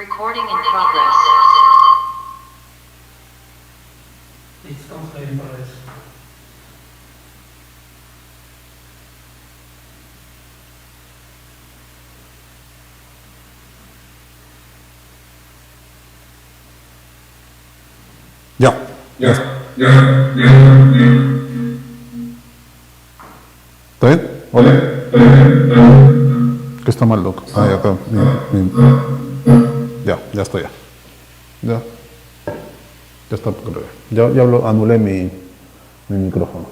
Recording in progress. Listo, estamos ahí en progreso. Ya. ¿Está bien? Hola. ¿Qué está mal, loco? Ah, ya está. Ya estoy ya. Ya está. Ya anulé mi micrófono.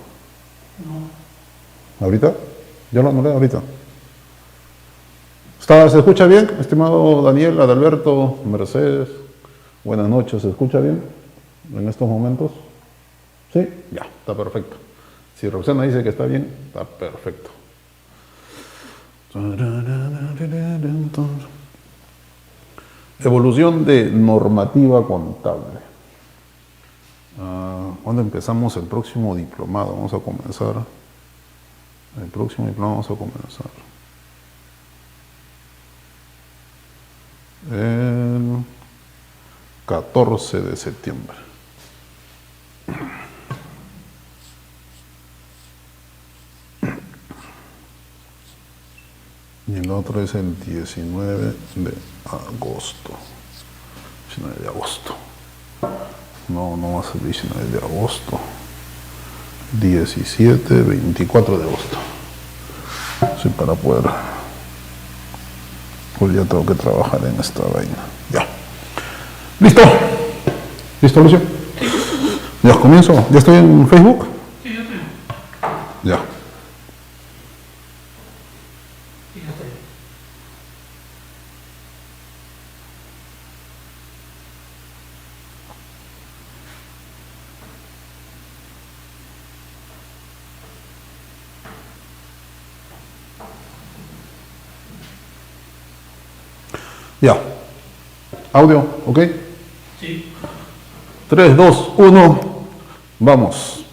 No. ¿Ahorita? Ya lo anulé ahorita. ¿Se escucha bien, estimado Daniel, Adalberto, Mercedes? Buenas noches, ¿se escucha bien en estos momentos? ¿Sí? Ya, está perfecto. Si Roxana dice que está bien, está perfecto. Evolución de normativa contable. ¿Cuándo empezamos el próximo diplomado? Vamos a comenzar. El próximo diplomado vamos a comenzar el 14 de septiembre. Y el otro es el 19 de agosto. 19 de agosto. No va a ser 19 de agosto. 17, 24 de agosto. Sí, para poder. Pues ya tengo que trabajar en esta vaina. Ya. ¿Listo? ¿Listo, Lucio? Ya comienzo. ¿Ya estoy en Facebook? Sí, yo estoy. Ya. Sí, yo estoy. Ya. Audio, ¿ok? Sí. 3, 2, 1. Vamos.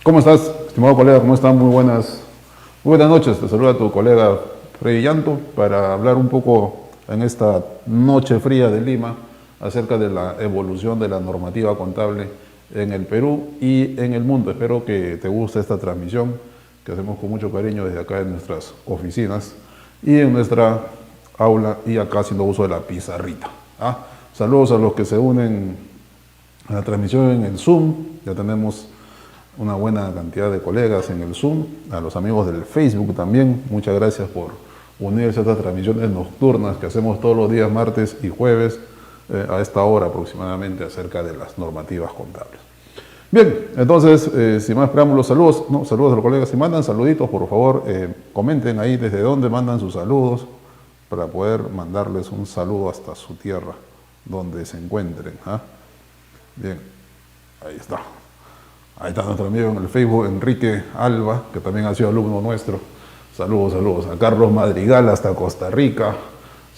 ¿Cómo estás, estimado colega? ¿Cómo están? Muy buenas noches. Te saluda tu colega Freddy Llanto para hablar un poco en esta noche fría de Lima acerca de la evolución de la normativa contable en el Perú y en el mundo. Espero que te guste esta transmisión que hacemos con mucho cariño desde acá en nuestras oficinas y en nuestra aula y acá haciendo uso de la pizarrita. Saludos a los que se unen a la transmisión en el Zoom. Ya tenemos una buena cantidad de colegas en el Zoom, a los amigos del Facebook también. Muchas gracias por unirse a estas transmisiones nocturnas que hacemos todos los días, martes y jueves, a esta hora aproximadamente, acerca de las normativas contables. Bien, entonces, sin más preámbulos, saludos a los colegas. Si mandan saluditos, por favor, comenten ahí desde dónde mandan sus saludos para poder mandarles un saludo hasta su tierra, donde se encuentren. Bien, ahí está. Ahí está nuestro amigo en el Facebook, Enrique Alba, que también ha sido alumno nuestro. Saludos. A Carlos Madrigal hasta Costa Rica.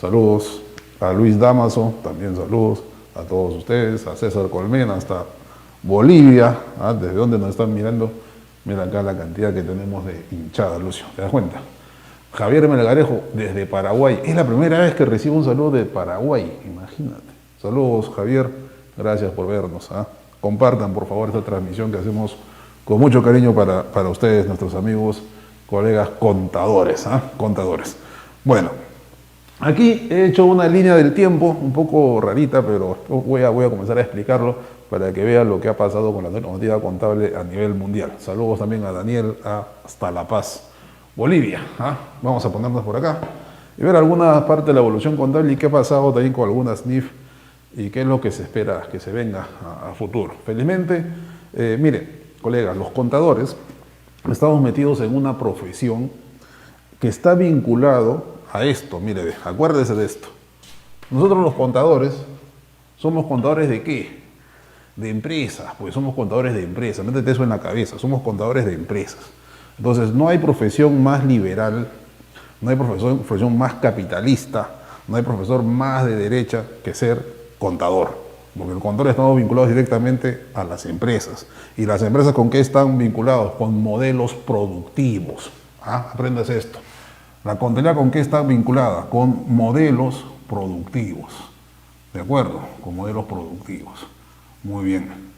Saludos a Luis Damaso, también saludos a todos ustedes. A César Colmena hasta Bolivia, desde donde nos están mirando. Mira acá la cantidad que tenemos de hinchada, Lucio, ¿te das cuenta? Javier Melgarejo desde Paraguay. Es la primera vez que recibo un saludo de Paraguay, imagínate. Saludos, Javier. Gracias por vernos. Compartan, por favor, esta transmisión que hacemos con mucho cariño para ustedes, nuestros amigos, colegas contadores. Contadores. Bueno, aquí he hecho una línea del tiempo un poco rarita, pero voy a comenzar a explicarlo para que vean lo que ha pasado con la normativa contable a nivel mundial. Saludos también a Daniel hasta La Paz, Bolivia. Vamos a ponernos por acá y ver alguna parte de la evolución contable y qué ha pasado también con algunas NIF y qué es lo que se espera que se venga a futuro. Felizmente, miren, colegas, los contadores estamos metidos en una profesión que está vinculado a esto. Mire, acuérdese de esto. Nosotros los contadores somos contadores ¿de qué? De empresas, pues somos contadores de empresas. Métete eso en la cabeza, somos contadores de empresas. Entonces, no hay profesión más liberal, no hay profesión más capitalista, no hay profesor más de derecha que ser contador, porque el contador estamos vinculados directamente a las empresas. ¿Y las empresas con qué están vinculados? Con modelos productivos. Aprendas esto. La contabilidad con qué está vinculada? Con modelos productivos. ¿De acuerdo? Con modelos productivos. Muy bien.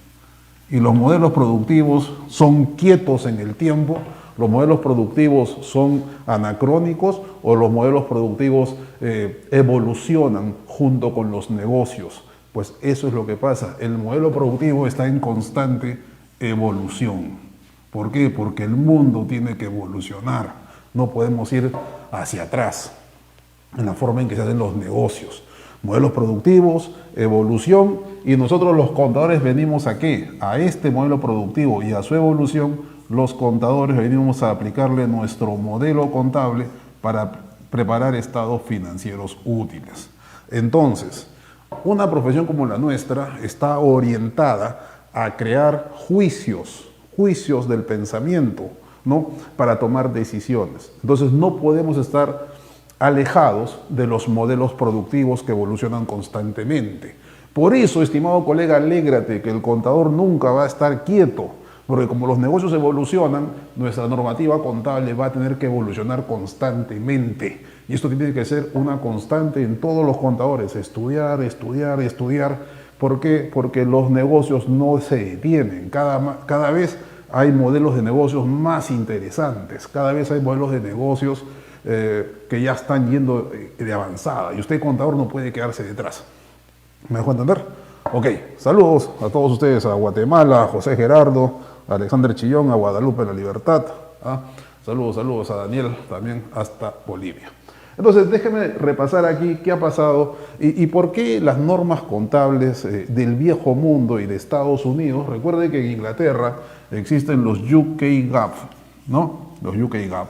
Y los modelos productivos son quietos en el tiempo. ¿Los modelos productivos son anacrónicos o los modelos productivos evolucionan junto con los negocios? Pues eso es lo que pasa. El modelo productivo está en constante evolución. ¿Por qué? Porque el mundo tiene que evolucionar. No podemos ir hacia atrás en la forma en que se hacen los negocios. Modelos productivos, evolución, y nosotros los contadores venimos ¿a qué? A este modelo productivo y a su evolución, los contadores venimos a aplicarle nuestro modelo contable para preparar estados financieros útiles. Entonces, una profesión como la nuestra está orientada a crear juicios del pensamiento, ¿no? Para tomar decisiones. Entonces no podemos estar alejados de los modelos productivos que evolucionan constantemente. Por eso, estimado colega, alégrate que el contador nunca va a estar quieto, porque como los negocios evolucionan, nuestra normativa contable va a tener que evolucionar constantemente. Y esto tiene que ser una constante en todos los contadores, estudiar, estudiar, estudiar. ¿Por qué? Porque los negocios no se detienen. Cada vez hay modelos de negocios más interesantes, cada vez hay modelos de negocios que ya están yendo de avanzada y usted, contador, no puede quedarse detrás. ¿Me dejo entender? Ok, saludos a todos ustedes, a Guatemala, a José Gerardo, a Alexander Chillón, a Guadalupe La Libertad. Saludos a Daniel también hasta Bolivia. Entonces, déjeme repasar aquí qué ha pasado y por qué las normas contables del viejo mundo y de Estados Unidos. Recuerde que en Inglaterra existen los UK GAAP, ¿no? Los UK GAAP,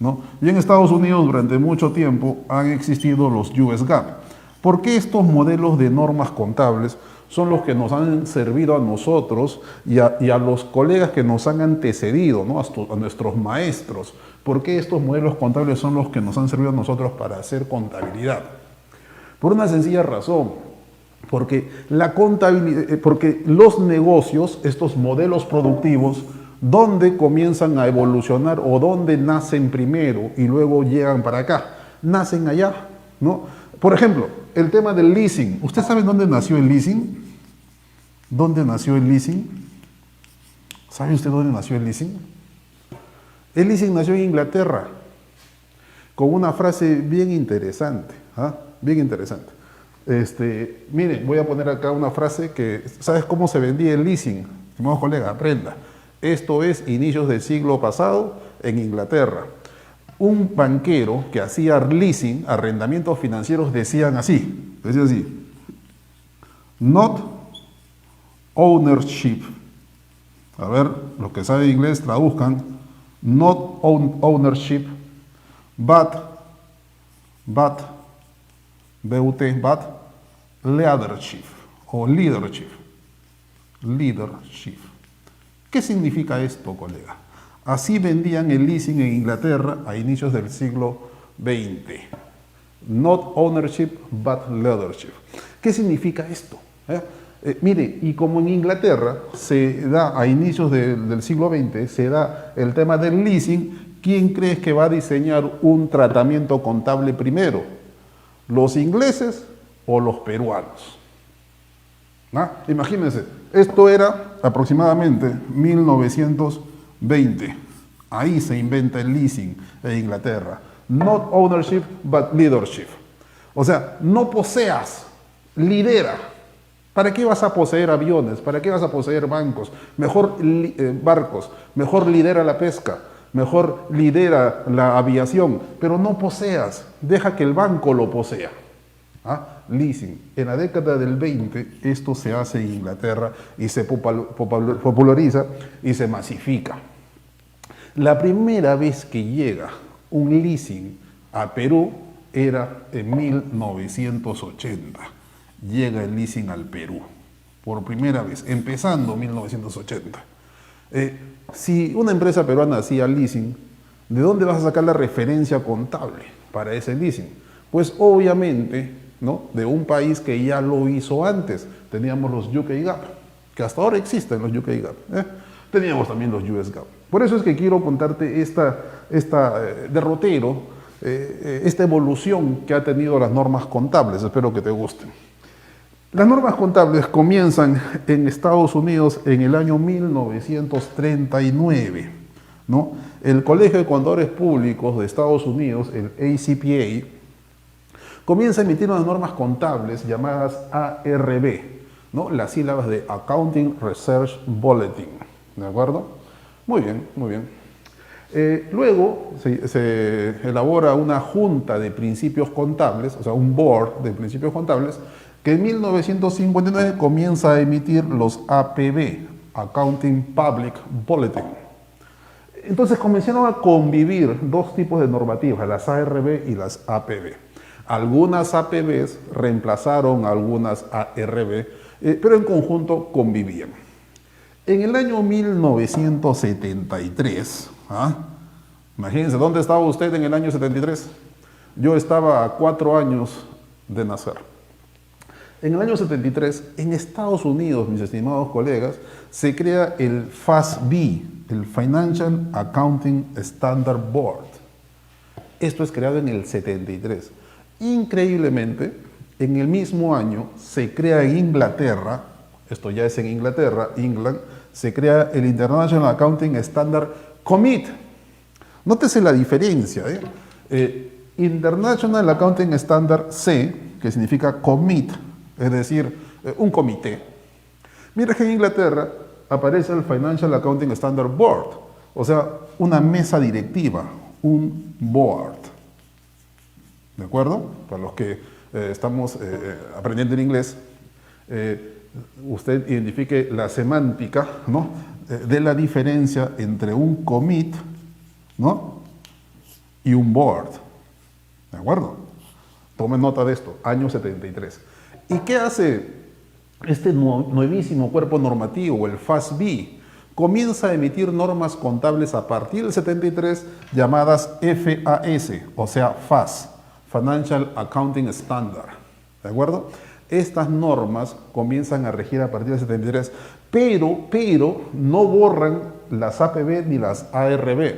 ¿no? Y en Estados Unidos durante mucho tiempo han existido los US GAAP. ¿Por qué estos modelos de normas contables son los que nos han servido a nosotros y a los colegas que nos han antecedido, ¿no? A nuestros maestros? ¿Por qué estos modelos contables son los que nos han servido a nosotros para hacer contabilidad? Por una sencilla razón, porque porque los negocios, estos modelos productivos, ¿dónde comienzan a evolucionar o dónde nacen primero y luego llegan para acá? Nacen allá, ¿no? Por ejemplo, el tema del leasing. ¿Usted sabe dónde nació el leasing? ¿Dónde nació el leasing? ¿Sabe usted dónde nació el leasing? El leasing nació en Inglaterra con una frase bien interesante, bien interesante. Miren, voy a poner acá una frase que, ¿sabes cómo se vendía el leasing? Estimado colega, aprenda. Esto es inicios del siglo pasado en Inglaterra. Un banquero que hacía leasing, arrendamientos financieros, decía así, not ownership. A ver, los que saben inglés traduzcan, not ownership, but leadership o leadership. ¿Qué significa esto, colega? Así vendían el leasing en Inglaterra a inicios del siglo XX. Not ownership, but leadership. ¿Qué significa esto? Mire, y como en Inglaterra se da a inicios del siglo XX, se da el tema del leasing, ¿quién crees que va a diseñar un tratamiento contable primero? ¿Los ingleses o los peruanos? Imagínense, esto era aproximadamente 1920. Ahí se inventa el leasing en Inglaterra. Not ownership, but leadership. O sea, no poseas, lidera. ¿Para qué vas a poseer aviones? ¿Para qué vas a poseer bancos? Mejor barcos, mejor lidera la pesca, mejor lidera la aviación, pero no poseas, deja que el banco lo posea. Leasing. En la década del 20 esto se hace en Inglaterra y se populariza y se masifica. La primera vez que llega un leasing a Perú era en 1980. Llega el leasing al Perú, por primera vez, empezando 1980. Si una empresa peruana hacía leasing, ¿de dónde vas a sacar la referencia contable para ese leasing? Pues obviamente, ¿no?, de un país que ya lo hizo antes. Teníamos los UK GAAP, que hasta ahora existen los UK GAAP. Teníamos también los US GAAP. Por eso es que quiero contarte esta derrotero esta evolución que ha tenido las normas contables. Espero que te gusten. Las normas contables comienzan en Estados Unidos en el año 1939, ¿no? El Colegio de Contadores Públicos de Estados Unidos, el ACPA, comienza a emitir unas normas contables llamadas ARB, ¿no? Las sílabas de Accounting Research Bulletin, ¿de acuerdo? Muy bien, muy bien. Luego se elabora una junta de principios contables, o sea, un board de principios contables, que en 1959 comienza a emitir los APB, Accounting Public Bulletin. Entonces comenzaron a convivir dos tipos de normativas, las ARB y las APB. Algunas APBs reemplazaron a algunas ARB, pero en conjunto convivían. En el año 1973, imagínense, ¿dónde estaba usted en el año 73? Yo estaba a 4 años de nacer. En el año 73, en Estados Unidos, mis estimados colegas, se crea el FASB, el Financial Accounting Standard Board. Esto es creado en el 73. Increíblemente, en el mismo año se crea en Inglaterra, esto ya es en Inglaterra, England, se crea el International Accounting Standard Committee. Nótese la diferencia, International Accounting Standard C, que significa Committee, es decir, un comité. Mira que en Inglaterra aparece el Financial Accounting Standard Board, o sea, una mesa directiva, un board. ¿De acuerdo? Para los que estamos aprendiendo el inglés, usted identifique la semántica, ¿no? De la diferencia entre un commit, ¿no? Y un board. ¿De acuerdo? Tomen nota de esto, año 73. ¿Y qué hace este nuevísimo cuerpo normativo, el FASB? Comienza a emitir normas contables a partir del 73 llamadas FAS, o sea, FAS, Financial Accounting Standard. ¿De acuerdo? Estas normas comienzan a regir a partir del 73, pero no borran las APB ni las ARB.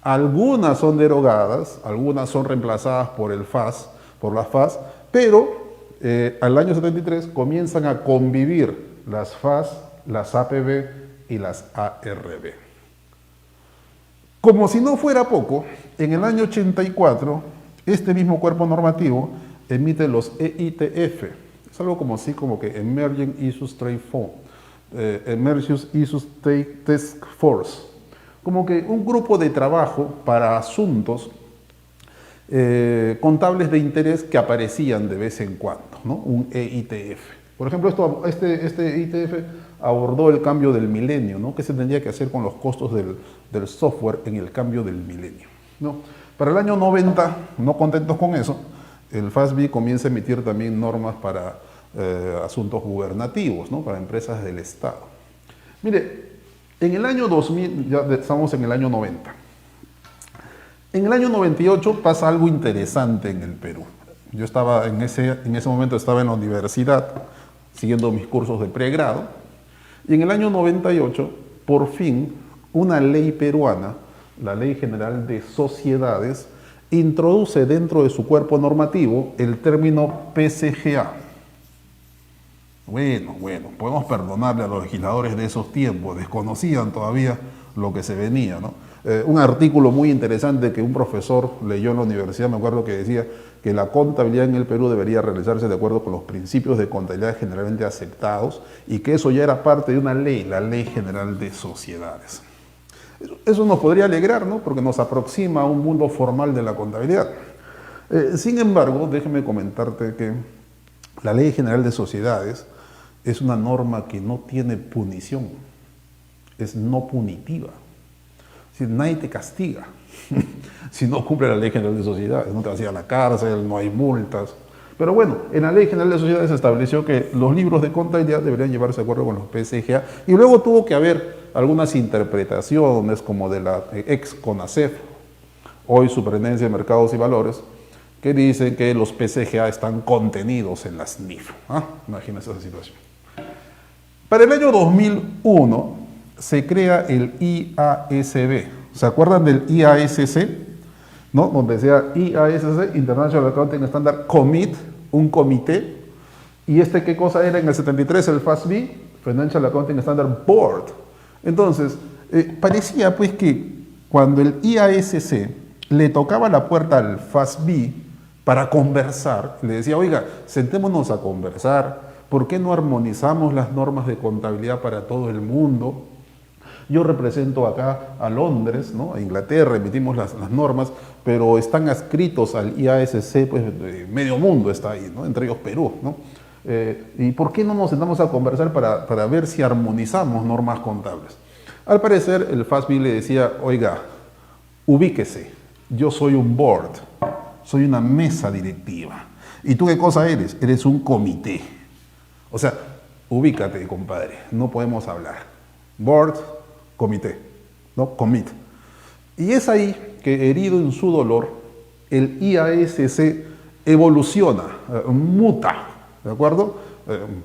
Algunas son derogadas, algunas son reemplazadas por el FAS, por las FAS, pero al año 73 comienzan a convivir las FAS, las APB y las ARB. Como si no fuera poco, en el año 84, este mismo cuerpo normativo emite los EITF. Es algo como así, como que Emerging Issues Trade Fund, Emerging Issues Task Force. Como que un grupo de trabajo para asuntos contables de interés que aparecían de vez en cuando, ¿no? Un EITF. Por ejemplo, este EITF abordó el cambio del milenio, ¿no? ¿Qué se tendría que hacer con los costos del software en el cambio del milenio, ¿no? Para el año 90, no contentos con eso, el FASB comienza a emitir también normas para asuntos gubernativos, ¿no? Para empresas del Estado. Mire, en el año 2000, ya estamos en el año 90. En el año 98 pasa algo interesante en el Perú. Yo estaba en ese momento estaba en la universidad siguiendo mis cursos de pregrado y en el año 98 por fin una ley peruana, la Ley General de Sociedades, introduce dentro de su cuerpo normativo el término PCGA. Bueno, podemos perdonarle a los legisladores de esos tiempos, desconocían todavía lo que se venía, ¿no? Un artículo muy interesante que un profesor leyó en la universidad, me acuerdo que decía que la contabilidad en el Perú debería realizarse de acuerdo con los principios de contabilidad generalmente aceptados y que eso ya era parte de una ley, la Ley General de Sociedades. Eso nos podría alegrar, ¿no? Porque nos aproxima a un mundo formal de la contabilidad. Sin embargo, déjeme comentarte que la Ley General de Sociedades es una norma que no tiene punición, es no punitiva. Es decir, nadie te castiga si no cumple la Ley General de Sociedades, no te vas a ir a la cárcel, no hay multas. Pero bueno, en la Ley General de Sociedades se estableció que los libros de contabilidad deberían llevarse de acuerdo con los PCGA y luego tuvo que haber algunas interpretaciones como de la ex CONACEF, hoy Superintendencia de Mercados y Valores, que dicen que los PCGA están contenidos en las NIF. Imagínense esa situación. Para el año 2001 se crea el IASB. ¿Se acuerdan del IASC? ¿no? Donde decía IASC, International Accounting Standard Commit, un comité. ¿Y qué cosa era en el 73? El FASB, Financial Accounting Standard Board. Entonces, parecía pues que cuando el IASC le tocaba la puerta al FASB para conversar, le decía, oiga, sentémonos a conversar, ¿por qué no armonizamos las normas de contabilidad para todo el mundo? Yo represento acá a Londres, ¿no? A Inglaterra, emitimos las normas, pero están adscritos al IASC, pues medio mundo está ahí, ¿no? Entre ellos Perú, ¿no? ¿Y por qué no nos sentamos a conversar para ver si armonizamos normas contables? Al parecer, el FASB le decía, oiga, ubíquese, yo soy un board, soy una mesa directiva. ¿Y tú qué cosa eres? Eres un comité. O sea, ubícate, compadre, no podemos hablar. Board, comité, ¿no? Commit. Y es ahí que, herido en su dolor, el IASC evoluciona, muta, ¿de acuerdo?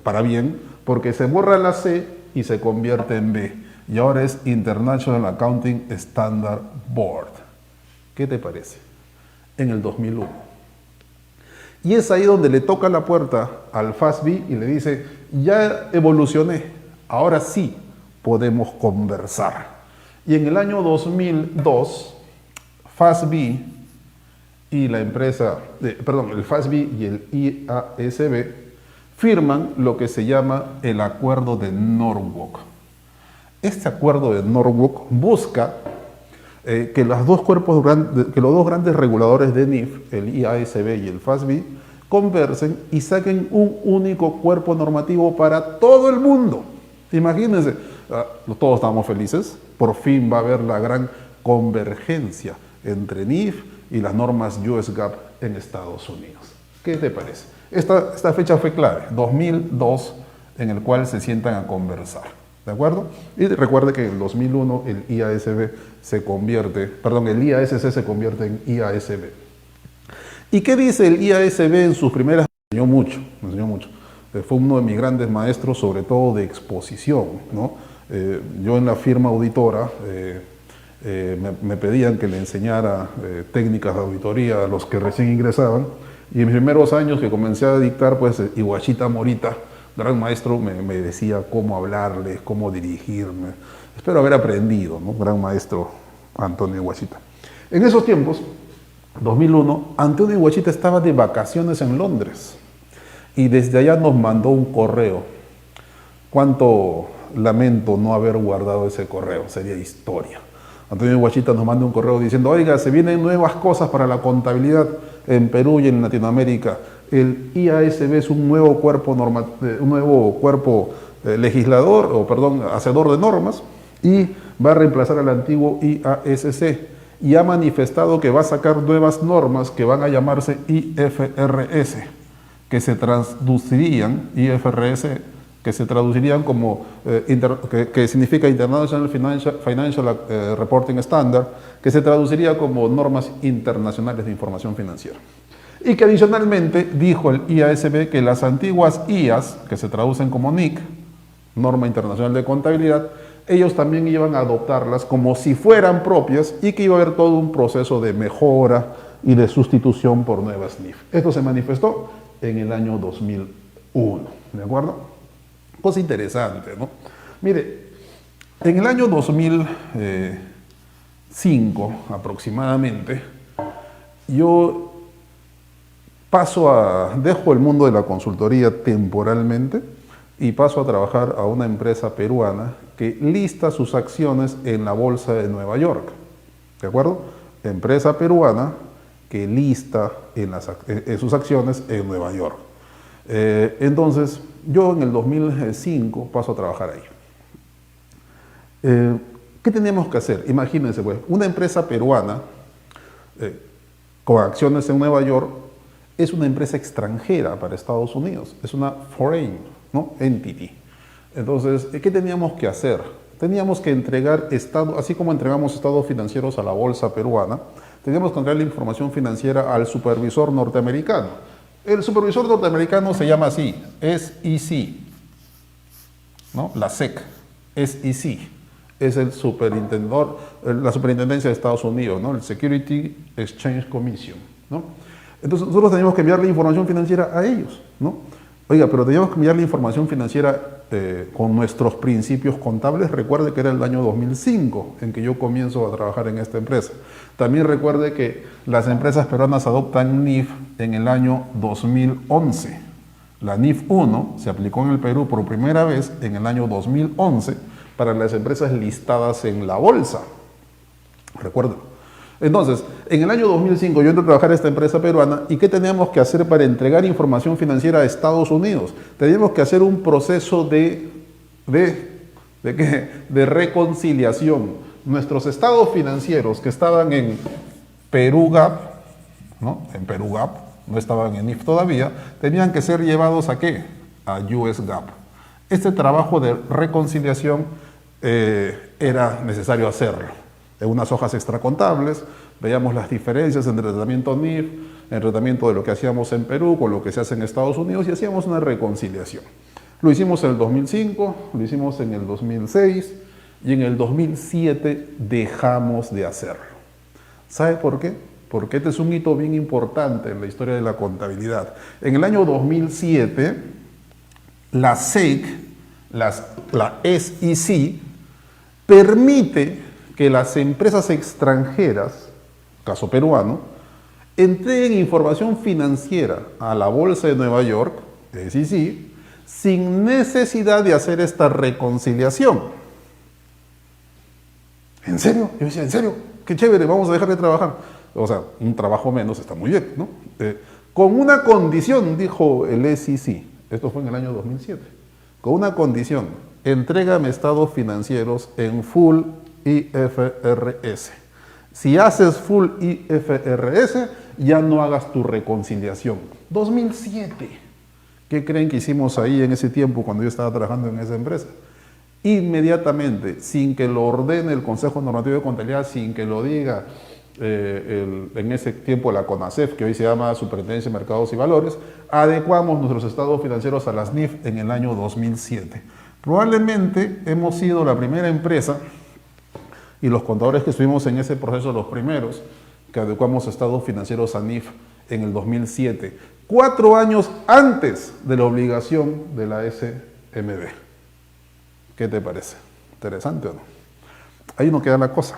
Para bien, porque se borra la C y se convierte en B. Y ahora es International Accounting Standard Board. ¿Qué te parece? En el 2001. Y es ahí donde le toca la puerta al FASB y le dice, ya evolucioné, ahora sí podemos conversar. Y en el año 2002, FASB y la empresa, el FASB y el IASB firman lo que se llama el Acuerdo de Norwalk. Este Acuerdo de Norwalk busca que los dos grandes reguladores de NIF, el IASB y el FASB, conversen y saquen un único cuerpo normativo para todo el mundo. Imagínense, todos estamos felices, por fin va a haber la gran convergencia entre NIF y las normas US GAAP en Estados Unidos. ¿Qué te parece? Esta fecha fue clave, 2002, en el cual se sientan a conversar. ¿De acuerdo? Y recuerde que en el 2001 el IASC se convierte en IASB. ¿Y qué dice el IASB en sus primeras? Me enseñó mucho. Fue uno de mis grandes maestros, sobre todo de exposición, ¿no? Yo en la firma auditora me pedían que le enseñara técnicas de auditoría a los que recién ingresaban, y en mis primeros años que comencé a dictar, pues Iguachita Morita, gran maestro, me decía cómo hablarles, cómo dirigirme. Espero haber aprendido, ¿no? Gran maestro Antonio Iguachita. En esos tiempos, 2001, Antonio Iguachita estaba de vacaciones en Londres y desde allá nos mandó un correo. Cuánto lamento no haber guardado ese correo, sería historia. Antonio Iguachita nos manda un correo diciendo, oiga, se vienen nuevas cosas para la contabilidad en Perú y en Latinoamérica. El IASB es un nuevo cuerpo, hacedor de normas, y va a reemplazar al antiguo IASC. Y ha manifestado que va a sacar nuevas normas que van a llamarse IFRS, que se traducirían, como, que significa International Financial Reporting Standard, que se traduciría como normas internacionales de información financiera. Y que adicionalmente dijo el IASB que las antiguas IAS, que se traducen como NIC, Norma Internacional de Contabilidad, ellos también iban a adoptarlas como si fueran propias y que iba a haber todo un proceso de mejora y de sustitución por nuevas NIF. Esto se manifestó en el año 2001, ¿de acuerdo? Cosa interesante, ¿no? Mire, en el año 2005 aproximadamente, yo dejo el mundo de la consultoría temporalmente y paso a trabajar a una empresa peruana que lista sus acciones en la Bolsa de Nueva York. ¿De acuerdo? Empresa peruana que lista sus acciones en Nueva York. Entonces, yo en el 2005 paso a trabajar ahí. ¿Qué teníamos que hacer? Imagínense, pues, una empresa peruana con acciones en Nueva York es una empresa extranjera para Estados Unidos, es una foreign, ¿no? Entity. Entonces, ¿qué teníamos que hacer? Teníamos que entregar así como entregamos estados financieros a la bolsa peruana, teníamos que entregar la información financiera al supervisor norteamericano. El supervisor norteamericano se llama así, SEC, ¿no? La SEC, SEC. es el superintendor, la superintendencia de Estados Unidos, ¿no? El Security Exchange Commission, ¿no? Entonces nosotros teníamos que enviar la información financiera a ellos, ¿no? Oiga, pero teníamos que enviar la información financiera con nuestros principios contables. Recuerde que era el año 2005 en que yo comienzo a trabajar en esta empresa. También recuerde que las empresas peruanas adoptan NIF en el año 2011. La NIF 1 se aplicó en el Perú por primera vez en el año 2011 para las empresas listadas en la bolsa. Recuérdelo. Entonces, en el año 2005 yo entré a trabajar en esta empresa peruana y ¿qué teníamos que hacer para entregar información financiera a Estados Unidos? Teníamos que hacer un proceso de reconciliación. Nuestros estados financieros que estaban en Perú GAAP, ¿no? En Perú GAAP, no estaban en NIF todavía, tenían que ser llevados ¿a qué? A US GAAP. Este trabajo de reconciliación era necesario hacerlo. En unas hojas extracontables, veíamos las diferencias entre el tratamiento NIF, el tratamiento de lo que hacíamos en Perú con lo que se hace en Estados Unidos y hacíamos una reconciliación. Lo hicimos en el 2005, lo hicimos en el 2006 y en el 2007 dejamos de hacerlo. ¿Sabe por qué? Porque este es un hito bien importante en la historia de la contabilidad. En el año 2007, la SEC, la SEC, permite que las empresas extranjeras, caso peruano, entreguen información financiera a la Bolsa de Nueva York, SEC, sin necesidad de hacer esta reconciliación. ¿En serio? Yo decía, ¿en serio? Qué chévere, vamos a dejar de trabajar. O sea, un trabajo menos está muy bien, ¿no? Con una condición, dijo el SEC, esto fue en el año 2007, con una condición, entrégame estados financieros en full IFRS. Si haces full IFRS, ya no hagas tu reconciliación. 2007. ¿Qué creen que hicimos ahí en ese tiempo cuando yo estaba trabajando en esa empresa? Inmediatamente, sin que lo ordene el Consejo Normativo de Contabilidad, sin que lo diga en ese tiempo la CONACEF, que hoy se llama Superintendencia de Mercados y Valores, adecuamos nuestros estados financieros a las NIF en el año 2007. Probablemente hemos sido la primera empresa y los contadores que estuvimos en ese proceso, los primeros, que adecuamos estados financieros a NIF en el 2007, 4 años antes de la obligación de la SMB. ¿Qué te parece? ¿Interesante o no? Ahí no queda la cosa.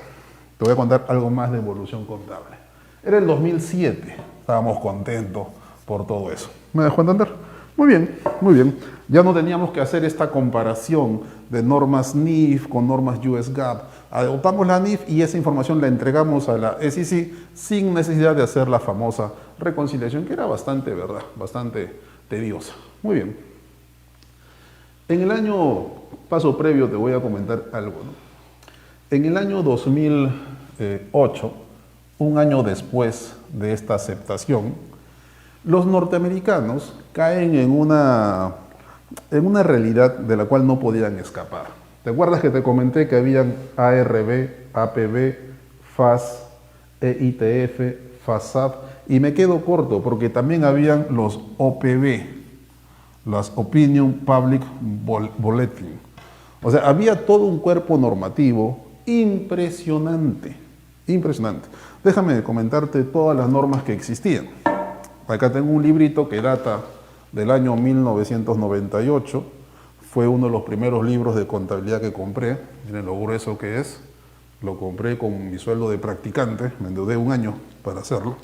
Te voy a contar algo más de evolución contable. Era el 2007, estábamos contentos por todo eso. ¿Me dejó entender? Muy bien, muy bien. Ya no teníamos que hacer esta comparación de normas NIF con normas US GAAP. Adoptamos la NIF y esa información la entregamos a la SEC sin necesidad de hacer la famosa reconciliación, que era bastante, ¿verdad? Bastante tediosa. Muy bien. En el año, paso previo, te voy a comentar algo, ¿no? En el año 2008, un año después de esta aceptación, los norteamericanos caen en una realidad de la cual no podían escapar. ¿Te acuerdas que te comenté que habían ARB, APB, FAS, EITF, FASAP? Y me quedo corto porque también habían los OPB, las Opinion Public Bulletin. O sea, había todo un cuerpo normativo impresionante, impresionante. Déjame comentarte todas las normas que existían. Acá tengo un librito que data del año 1998. Fue uno de los primeros libros de contabilidad que compré. Miren lo grueso que es. Lo compré con mi sueldo de practicante. Me endeudé un año para hacerlo.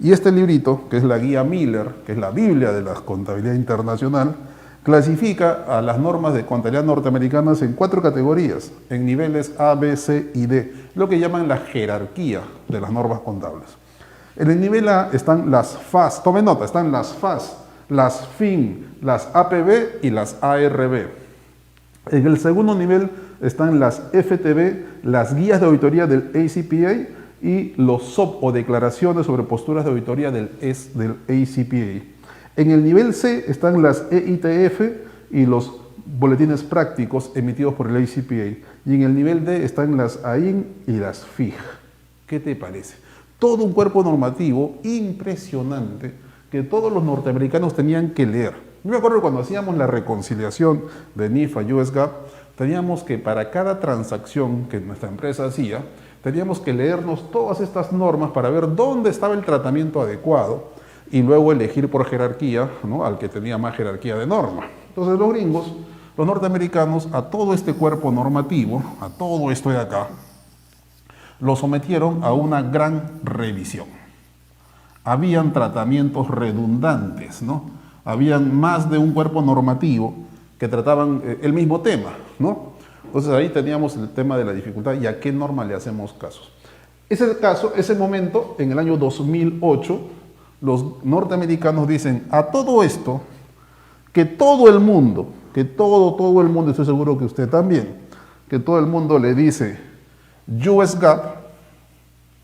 Y este librito, que es la guía Miller, que es la Biblia de la contabilidad internacional, clasifica a las normas de contabilidad norteamericanas en 4 categorías, en niveles A, B, C y D, lo que llaman la jerarquía de las normas contables. En el nivel A están las FAS, tomen nota, están las FAS, las FIN, las APB y las ARB. En el segundo nivel están las FTB, las guías de auditoría del ACPA y los SOP o declaraciones sobre posturas de auditoría del ACPA. En el nivel C están las EITF y los boletines prácticos emitidos por el ACPA. Y en el nivel D están las AIN y las FIG. ¿Qué te parece? Todo un cuerpo normativo impresionante que todos los norteamericanos tenían que leer. Yo me acuerdo cuando hacíamos la reconciliación de NIF a US GAAP, teníamos que para cada transacción que nuestra empresa hacía, teníamos que leernos todas estas normas para ver dónde estaba el tratamiento adecuado y luego elegir por jerarquía, ¿no?, al que tenía más jerarquía de norma. Entonces los gringos, los norteamericanos, a todo este cuerpo normativo, a todo esto de acá, lo sometieron a una gran revisión. Habían tratamientos redundantes, ¿no? Habían más de un cuerpo normativo que trataban el mismo tema, ¿no? Entonces ahí teníamos el tema de la dificultad y a qué norma le hacemos casos. Ese momento, en el año 2008, los norteamericanos dicen a todo esto que todo el mundo, todo el mundo, estoy seguro que usted también, que todo el mundo le dice US GAAP,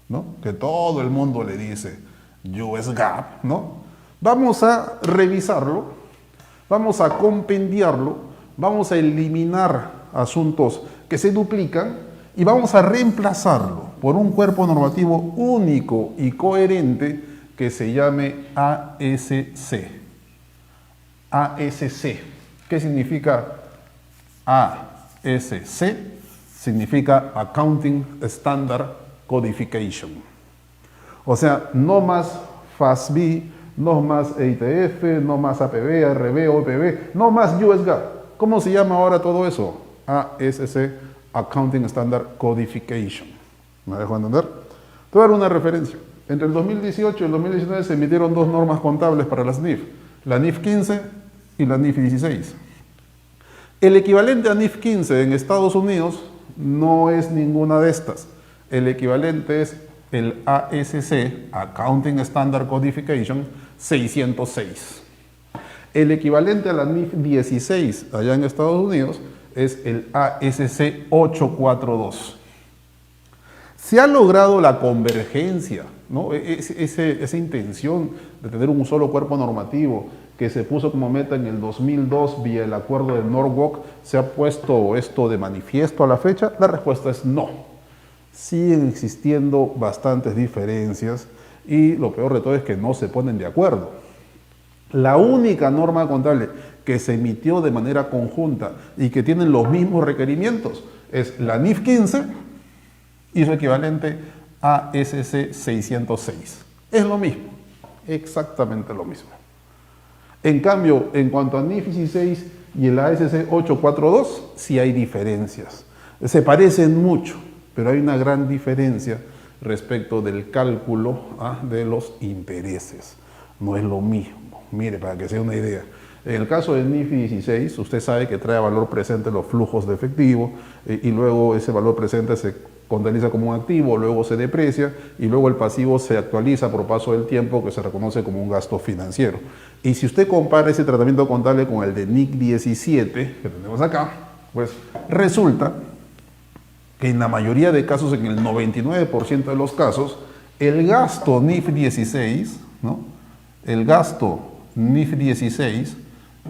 ¿no? Que todo el mundo le dice US GAAP, ¿no? Vamos a revisarlo, vamos a compendiarlo, vamos a eliminar asuntos que se duplican y vamos a reemplazarlo por un cuerpo normativo único y coherente que se llame ASC. ASC. ¿Qué significa ASC? Significa Accounting Standard Codification. O sea, no más FASB, no más EITF, no más APB, ARB, OPB, no más US GAAP. ¿Cómo se llama ahora todo eso? ASC, Accounting Standard Codification. ¿Me dejo entender? Te voy a dar una referencia. Entre el 2018 y el 2019 se emitieron dos normas contables para las NIF, la NIF 15 y la NIF 16. El equivalente a NIF 15 en Estados Unidos no es ninguna de estas. El equivalente es el ASC, Accounting Standard Codification 606. El equivalente a la NIF 16 allá en Estados Unidos es el ASC 842. Se ha logrado la convergencia, ¿no? Esa intención de tener un solo cuerpo normativo que se puso como meta en el 2002 vía el acuerdo de Norwalk, ¿se ha puesto esto de manifiesto a la fecha? La respuesta es no. Siguen existiendo bastantes diferencias y lo peor de todo es que no se ponen de acuerdo. La única norma contable que se emitió de manera conjunta y que tienen los mismos requerimientos es la NIF 15 y su equivalente ASC 606. Es lo mismo, exactamente lo mismo. En cambio, en cuanto a NIF 16 y el ASC 842, sí hay diferencias. Se parecen mucho, pero hay una gran diferencia respecto del cálculo de los intereses. No es lo mismo. Mire, para que sea una idea. En el caso del NIF 16, usted sabe que trae a valor presente los flujos de efectivo y luego ese valor presente se contabiliza como un activo, luego se deprecia y luego el pasivo se actualiza por paso del tiempo, que se reconoce como un gasto financiero. Y si usted compara ese tratamiento contable con el de NIC 17 que tenemos acá, pues resulta que en la mayoría de casos, en el 99% de los casos, el gasto NIF 16, ¿no? El gasto NIF 16,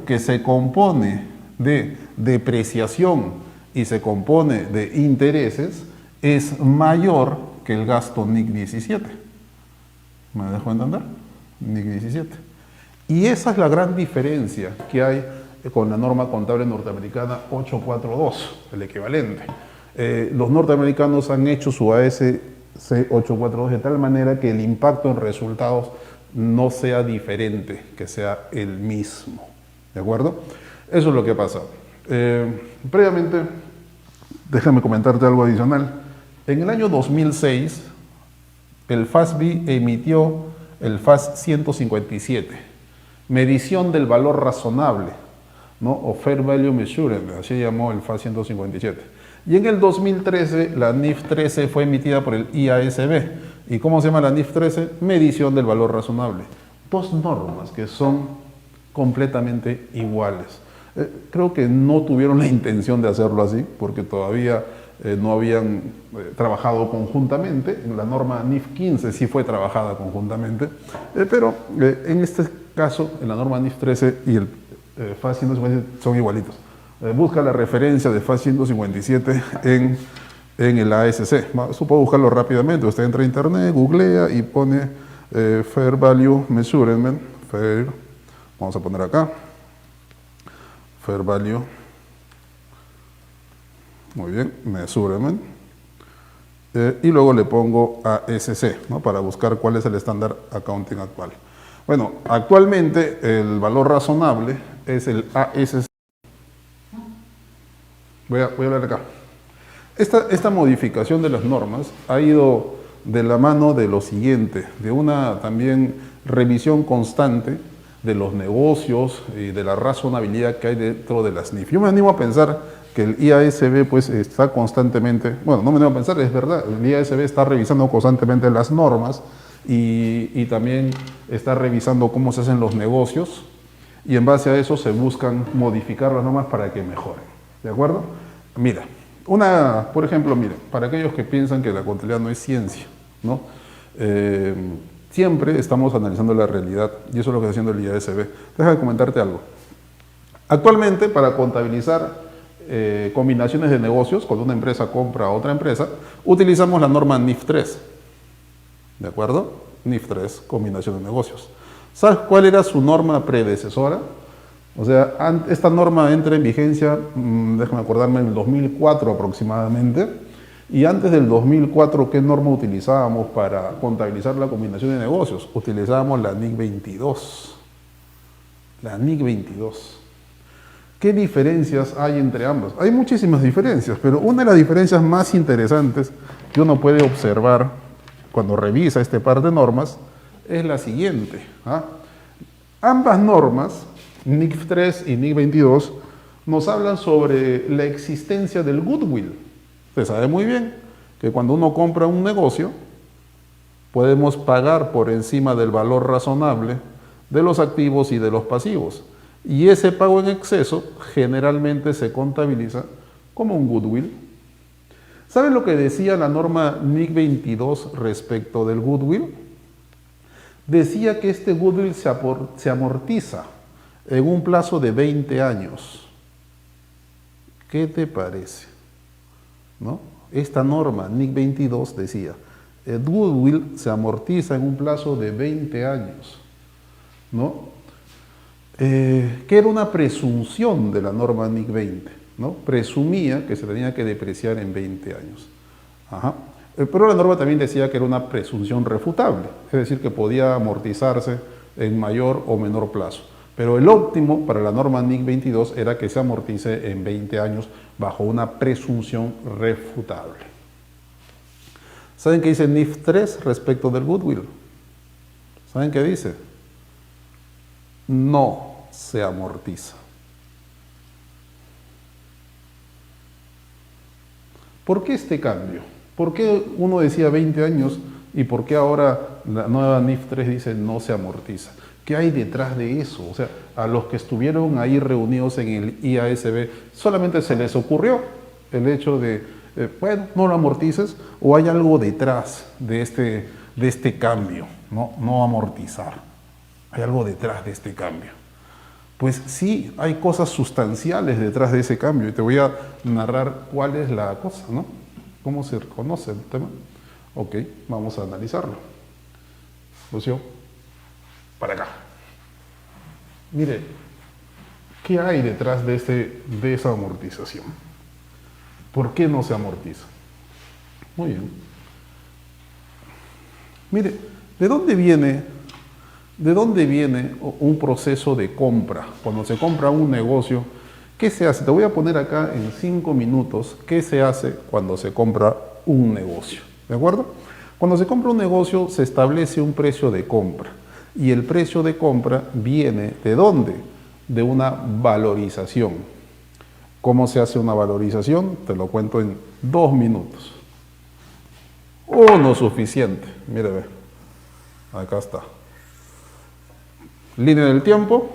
que se compone de depreciación y se compone de intereses, es mayor que el gasto NIC 17. ¿Me dejo entender? NIC 17. Y esa es la gran diferencia que hay con la norma contable norteamericana 842, el equivalente. Los norteamericanos han hecho su ASC 842 de tal manera que el impacto en resultados no sea diferente, que sea el mismo. ¿De acuerdo? Eso es lo que pasa. Previamente, déjame comentarte algo adicional. En el año 2006, el FASB emitió el FAS 157, medición del valor razonable, ¿no? O Fair Value Measurement, así llamó el FAS 157. Y en el 2013, la NIF 13 fue emitida por el IASB. ¿Y cómo se llama la NIF 13? Medición del valor razonable. Dos normas que son completamente iguales. Creo que no tuvieron la intención de hacerlo así, porque todavía no habían trabajado conjuntamente. La norma NIF 15 sí fue trabajada conjuntamente, pero en este caso, en la norma NIF 13 y el FAS 157 son igualitos. Busca la referencia de FAS 157 en el ASC. Eso puedo buscarlo rápidamente. Usted entra a internet, googlea y pone Fair Value Measurement. Vamos a poner acá. Fair Value Muy bien, measurement. Y luego le pongo ASC, ¿no? Para buscar cuál es el estándar accounting actual. Bueno, actualmente el valor razonable es el ASC. Voy a hablar acá. Esta modificación de las normas ha ido de la mano de lo siguiente, de una también revisión constante de los negocios y de la razonabilidad que hay dentro de las NIF. Yo me animo a pensar que el IASB pues está constantemente, bueno, no me animo a pensar, es verdad, el IASB está revisando constantemente las normas y también está revisando cómo se hacen los negocios y en base a eso se buscan modificar las normas para que mejoren, ¿de acuerdo? Mira, por ejemplo, mira, para aquellos que piensan que la contabilidad no es ciencia, ¿no? Siempre estamos analizando la realidad y eso es lo que está haciendo el IASB. Déjame comentarte algo. Actualmente, para contabilizar combinaciones de negocios, cuando una empresa compra a otra empresa, utilizamos la norma NIF 3. ¿De acuerdo? NIF 3, combinación de negocios. ¿Sabes cuál era su norma predecesora? O sea, esta norma entra en vigencia, déjame acordarme, en el 2004 aproximadamente. Y antes del 2004, ¿qué norma utilizábamos para contabilizar la combinación de negocios? Utilizábamos la NIC 22. La NIC 22. ¿Qué diferencias hay entre ambas? Hay muchísimas diferencias, pero una de las diferencias más interesantes que uno puede observar cuando revisa este par de normas es la siguiente. Ambas normas, NIC 3 y NIC 22, nos hablan sobre la existencia del goodwill. Usted sabe muy bien que cuando uno compra un negocio, podemos pagar por encima del valor razonable de los activos y de los pasivos. Y ese pago en exceso generalmente se contabiliza como un goodwill. ¿Saben lo que decía la norma NIC 22 respecto del goodwill? Decía que este goodwill se amortiza en un plazo de 20 años. ¿Qué te parece? ¿No? Esta norma, NIC 22, decía, el goodwill se amortiza en un plazo de 20 años, ¿no? Que era una presunción de la norma NIC 20, ¿no? Presumía que se tenía que depreciar en 20 años. Pero la norma también decía que era una presunción refutable, es decir, que podía amortizarse en mayor o menor plazo. Pero el óptimo para la norma NIC 22 era que se amortice en 20 años bajo una presunción refutable. ¿Saben qué dice NIF 3 respecto del goodwill? ¿Saben qué dice? No se amortiza. ¿Por qué este cambio? ¿Por qué uno decía 20 años y por qué ahora la nueva NIF 3 dice no se amortiza? ¿Qué hay detrás de eso? O sea, a los que estuvieron ahí reunidos en el IASB, ¿solamente se les ocurrió el hecho de, bueno, no lo amortices? ¿O hay algo detrás de este cambio, no amortizar? ¿Hay algo detrás de este cambio? Pues sí, hay cosas sustanciales detrás de ese cambio y te voy a narrar cuál es la cosa, ¿no? ¿Cómo se reconoce el tema? Ok, vamos a analizarlo. Lucio, para acá. Mire, ¿qué hay detrás de esa amortización? ¿Por qué no se amortiza? Muy bien. Mire, ¿de dónde viene un proceso de compra? Cuando se compra un negocio, ¿qué se hace? Te voy a poner acá en 5 minutos qué se hace cuando se compra un negocio. ¿De acuerdo? Cuando se compra un negocio se establece un precio de compra. Y el precio de compra viene ¿de dónde? De una valorización. ¿Cómo se hace una valorización? Te lo cuento en 2 minutos. Uno suficiente. Mire, ve. Acá está. Línea del tiempo.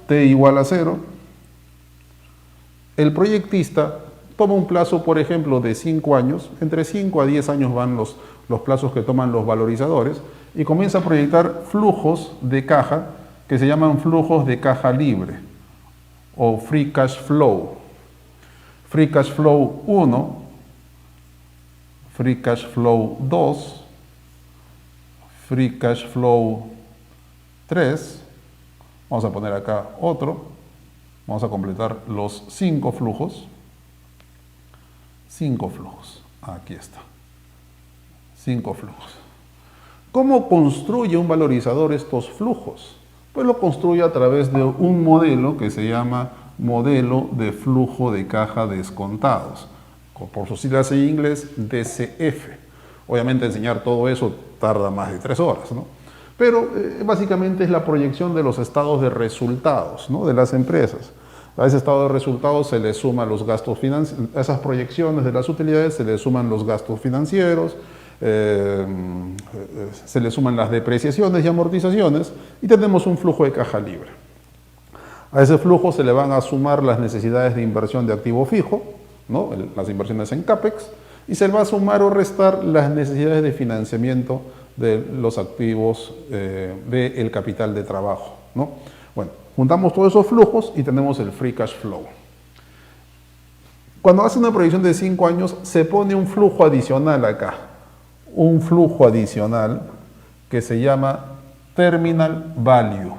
T igual a 0. El proyectista toma un plazo, por ejemplo, de 5 años. Entre 5 a 10 años van los plazos que toman los valorizadores. Y comienza a proyectar flujos de caja que se llaman flujos de caja libre o free cash flow. Free cash flow 1, free cash flow 2, free cash flow 3. Vamos a poner acá otro. Vamos a completar los 5 flujos. 5 flujos. Aquí está. 5 flujos. ¿Cómo construye un valorizador estos flujos? Pues lo construye a través de un modelo que se llama modelo de flujo de caja descontados. Por sus siglas en inglés, DCF. Obviamente enseñar todo eso tarda más de 3 horas, ¿no? Pero básicamente es la proyección de los estados de resultados, ¿no?, de las empresas. A ese estado de resultados se le suman los gastos financieros, a esas proyecciones de las utilidades se le suman los gastos financieros, se le suman las depreciaciones y amortizaciones y tenemos un flujo de caja libre. A ese flujo se le van a sumar las necesidades de inversión de activo fijo, ¿no?, las inversiones en CAPEX, y se le va a sumar o restar las necesidades de financiamiento de los activos del capital de trabajo, ¿no? Bueno, juntamos todos esos flujos y tenemos el free cash flow. Cuando hace una proyección de 5 años, se pone un flujo adicional acá, un flujo adicional que se llama terminal value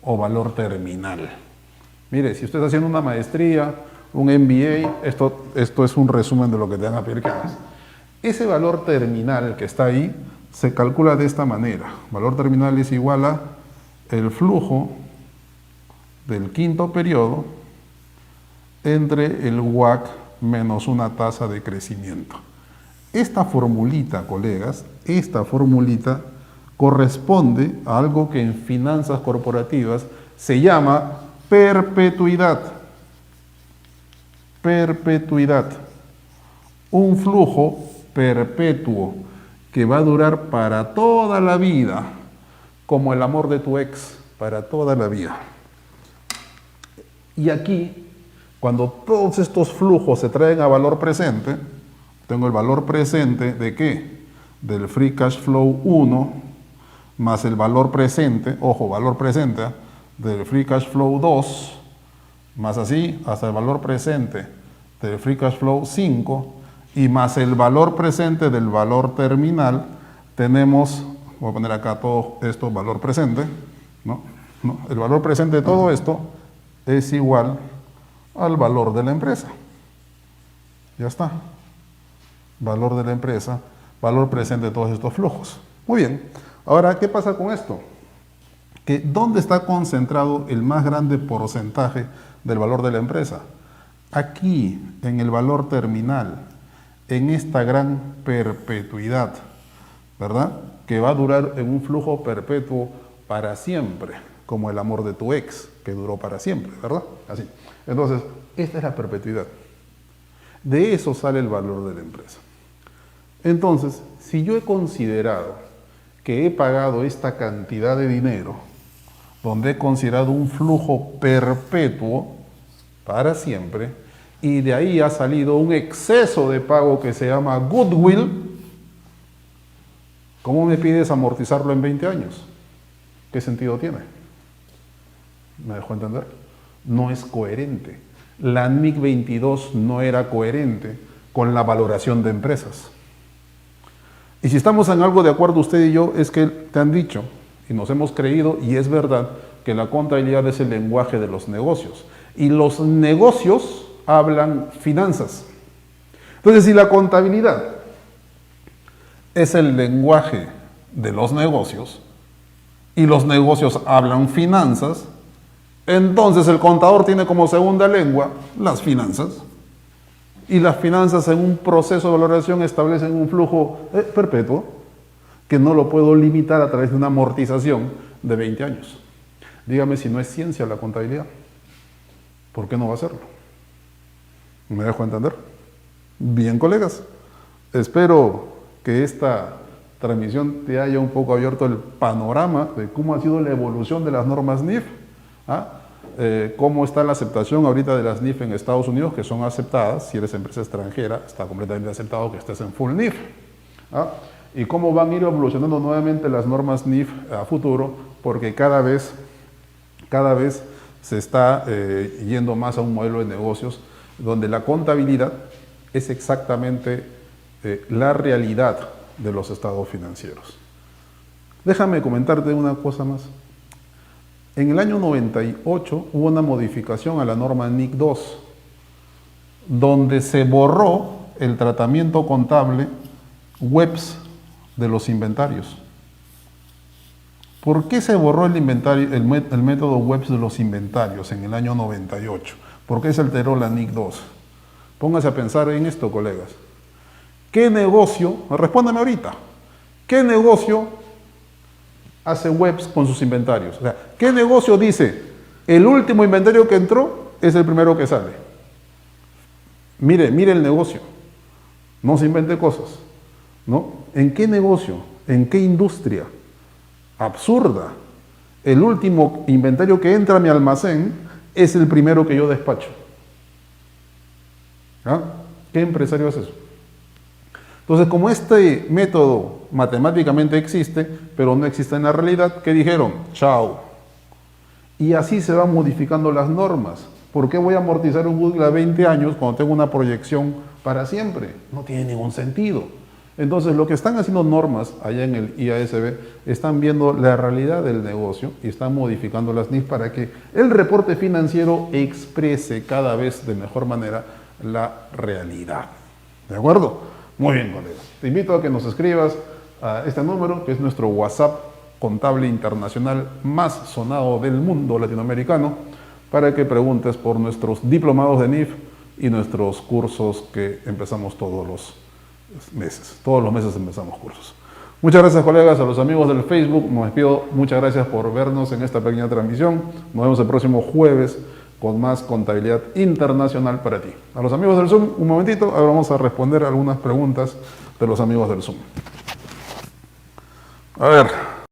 o valor terminal. Mire, si usted está haciendo una maestría, un MBA, esto es un resumen de lo que te van a pedir que hagas. Ese valor terminal que está ahí se calcula de esta manera. Valor terminal es igual a el flujo del quinto periodo entre el WACC menos una tasa de crecimiento. Esta formulita, colegas, esta formulita corresponde a algo que en finanzas corporativas se llama perpetuidad. Perpetuidad. Un flujo perpetuo que va a durar para toda la vida, como el amor de tu ex, para toda la vida. Y aquí, cuando todos estos flujos se traen a valor presente, tengo el valor presente ¿de qué? Del free cash flow 1 más el valor presente, ojo, valor presente, del free cash flow 2, más así hasta el valor presente del free cash flow 5 y más el valor presente del valor terminal, tenemos, voy a poner acá todo esto, valor presente, ¿no? El valor presente de todo esto es igual al valor de la empresa. Ya está. Valor de la empresa, valor presente de todos estos flujos. Muy bien. Ahora, ¿qué pasa con esto? Que ¿dónde está concentrado el más grande porcentaje del valor de la empresa? Aquí, en el valor terminal, en esta gran perpetuidad, ¿verdad? Que va a durar en un flujo perpetuo para siempre, como el amor de tu ex, que duró para siempre, ¿verdad? Así. Entonces, esta es la perpetuidad. De eso sale el valor de la empresa. Entonces, si yo he considerado que he pagado esta cantidad de dinero, donde he considerado un flujo perpetuo para siempre, y de ahí ha salido un exceso de pago que se llama goodwill, ¿cómo me pides amortizarlo en 20 años? ¿Qué sentido tiene? ¿Me dejó entender? No es coherente. La NIC 22 no era coherente con la valoración de empresas. Y si estamos en algo de acuerdo usted y yo, es que te han dicho, y nos hemos creído, y es verdad, que la contabilidad es el lenguaje de los negocios. Y los negocios hablan finanzas. Entonces, si la contabilidad es el lenguaje de los negocios, y los negocios hablan finanzas, entonces el contador tiene como segunda lengua las finanzas. Y las finanzas en un proceso de valoración establecen un flujo perpetuo que no lo puedo limitar a través de una amortización de 20 años. Dígame si no es ciencia la contabilidad. ¿Por qué no va a hacerlo? ¿Me dejo entender? Bien, colegas. Espero que esta transmisión te haya un poco abierto el panorama de cómo ha sido la evolución de las normas NIF. Cómo está la aceptación ahorita de las NIF en Estados Unidos, que son aceptadas. Si eres empresa extranjera, está completamente aceptado que estés en full NIF. Y cómo van a ir evolucionando nuevamente las normas NIF a futuro, porque cada vez se está yendo más a un modelo de negocios donde la contabilidad es exactamente la realidad de los estados financieros. Déjame comentarte una cosa más. En el año 98 hubo una modificación a la norma NIC 2, donde se borró el tratamiento contable WEBS de los inventarios. ¿Por qué se borró el método WEBS de los inventarios en el año 98? ¿Por qué se alteró la NIC 2? Póngase a pensar en esto, colegas. ¿Qué negocio, respóndame ahorita, qué negocio hace WEBS con sus inventarios? O sea, ¿qué negocio dice, el último inventario que entró es el primero que sale? Mire el negocio, no se invente cosas, ¿no? ¿En qué negocio? ¿En qué industria? Absurda. El último inventario que entra a mi almacén es el primero que yo despacho. ¿Ah? ¿Qué empresario hace eso? Entonces, como este método matemáticamente existe, pero no existe en la realidad, ¿qué dijeron? Chao. Y así se van modificando las normas. ¿Por qué voy a amortizar un Google a 20 años cuando tengo una proyección para siempre? No tiene ningún sentido. Entonces, lo que están haciendo normas allá en el IASB, están viendo la realidad del negocio y están modificando las NIF para que el reporte financiero exprese cada vez de mejor manera la realidad. ¿De acuerdo? Muy bien, colegas. Te invito a que nos escribas a este número, que es nuestro WhatsApp contable internacional más sonado del mundo latinoamericano, para que preguntes por nuestros diplomados de NIF y nuestros cursos que empezamos todos los meses. Todos los meses empezamos cursos. Muchas gracias, colegas. A los amigos del Facebook, me despido. Muchas gracias por vernos en esta pequeña transmisión. Nos vemos el próximo jueves con más contabilidad internacional para ti. A los amigos del Zoom, un momentito, ahora vamos a responder algunas preguntas de los amigos del Zoom. A ver.